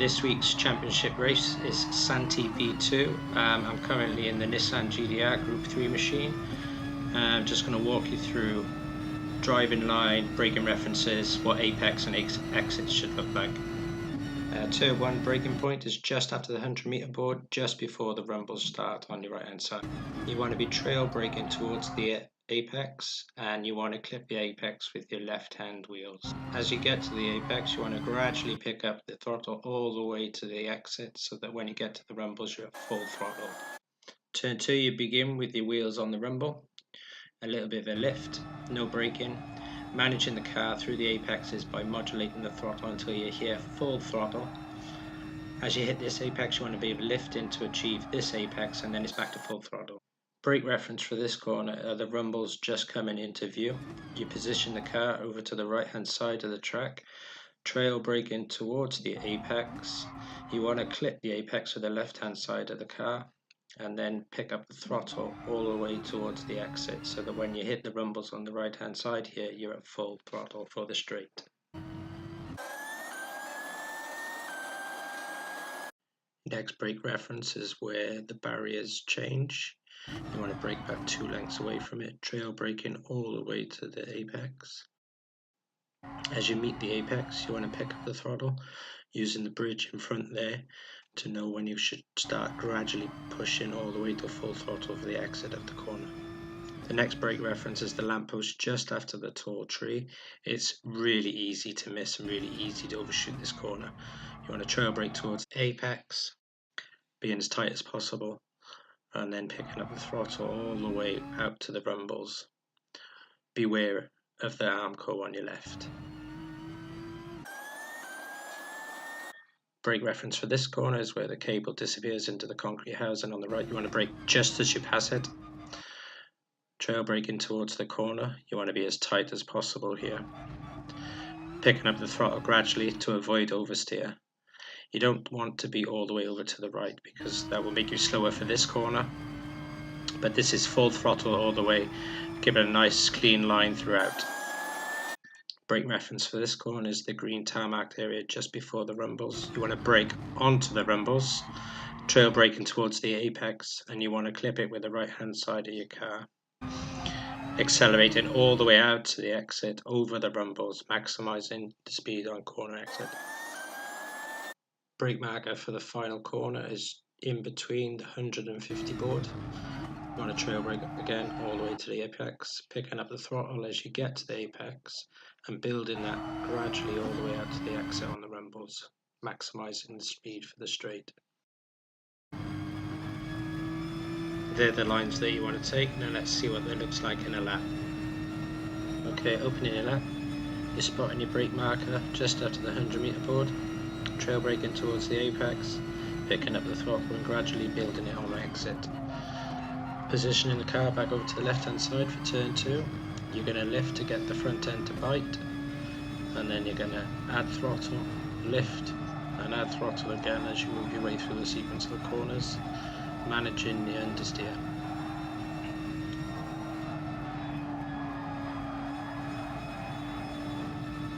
This week's championship race is Sante V2. I'm currently in the Nissan GDR Group 3 machine. I'm just going to walk you through driving line, braking references, what apex and exits should look like. Turn 1 braking point is just after the 100-meter board, just before the rumbles start on your right hand side. You want to be trail braking towards the apex, and you want to clip the apex with your left hand wheels. As you get to the apex, you want to gradually pick up the throttle all the way to the exit, so that when you get to the rumbles you're at full throttle. Turn 2, you begin with your wheels on the rumble, a little bit of a lift, no braking, managing the car through the apexes by modulating the throttle until you hear full throttle. As you hit this apex, you want to be able to lift in to achieve this apex, and then it's back to full throttle. Brake reference for this corner are the rumbles just coming into view. You position the car over to the right hand side of the track, trail braking towards the apex. You want to clip the apex with the left hand side of the car, and then pick up the throttle all the way towards the exit, so that when you hit the rumbles on the right hand side here, you're at full throttle for the straight. Next brake reference is where the barriers change. You want to brake back 2 lengths away from it, trail braking all the way to the apex. As you meet the apex, you want to pick up the throttle using the bridge in front there to know when you should start gradually pushing all the way to full throttle for the exit of the corner. The next brake reference is the lamppost just after the tall tree. It's really easy to miss and really easy to overshoot this corner. You want to trail brake towards apex, being as tight as possible, and then picking up the throttle all the way out to the rumbles. Beware of the Armco on your left. Brake reference for this corner is where the cable disappears into the concrete housing on the right. You want to brake just as you pass it. Trail braking towards the corner. You want to be as tight as possible here. Picking up the throttle gradually to avoid oversteer. You don't want to be all the way over to the right, because that will make you slower for this corner. But this is full throttle all the way. Give it a nice clean line throughout. Brake reference for this corner is the green tarmac area just before the rumbles. You want to brake onto the rumbles, trail braking towards the apex, and you want to clip it with the right hand side of your car. Accelerating all the way out to the exit over the rumbles, maximizing the speed on corner exit. Brake marker for the final corner is in between the 150 board. You want to trail brake again all the way to the apex, picking up the throttle as you get to the apex and building that gradually all the way out to the exit on the rumbles, maximizing the speed for the straight. They're the lines that you want to take. Now let's see what that looks like in a lap. Okay, opening your lap, you're spotting your brake marker just after the 100-meter board, trail braking towards the apex, picking up the throttle and gradually building it on the exit. Positioning the car back over to the left hand side for turn 2. You're going to lift to get the front end to bite, and then you're going to add throttle, lift and add throttle again as you move your way through the sequence of the corners, managing the understeer.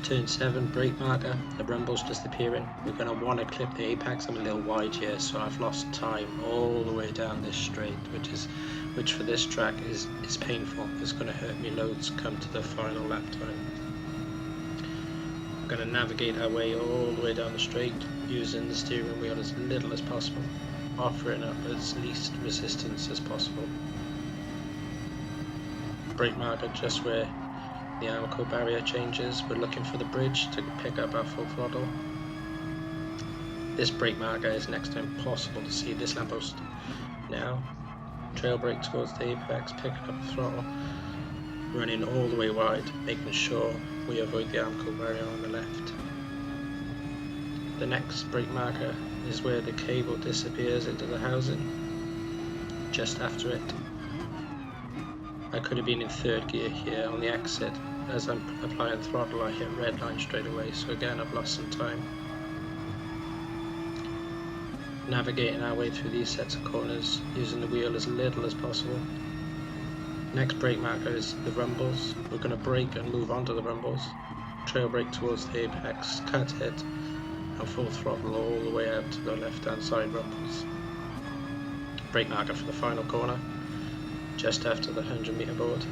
Turn 7, brake marker, the rumble's just appearing. We're going to want to clip the apex. I'm a little wide here, so I've lost time all the way down this straight, which for this track is painful. It's going to hurt me loads come to the final lap time. I'm going to navigate our way all the way down the straight, using the steering wheel as little as possible, offering up as least resistance as possible. Brake marker just where the Armco barrier changes. We're looking for the bridge to pick up our full throttle. This brake marker is next to impossible to see this lamppost. Now, trail brake towards the apex, picking up the throttle, running all the way wide, making sure we avoid the Armco barrier on the left. The next brake marker is where the cable disappears into the housing, just after it. I could have been in 3rd gear here on the exit. As I'm applying throttle, I hit red line straight away, so again I've lost some time. Navigating our way through these sets of corners, using the wheel as little as possible. Next brake marker is the rumbles. We're going to brake and move onto the rumbles. Trail brake towards the apex, cut it, and full throttle all the way out to the left hand side rumbles. Brake marker for the final corner, just after the 100-meter board.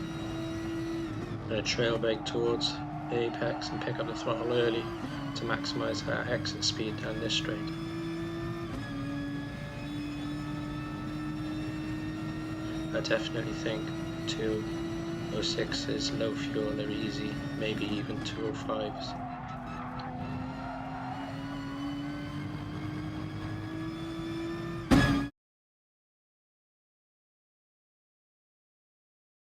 I'm going to trail brake towards the apex and pick up the throttle early to maximise our exit speed down this straight. I definitely think 206s low fuel, they're easy, maybe even 205s.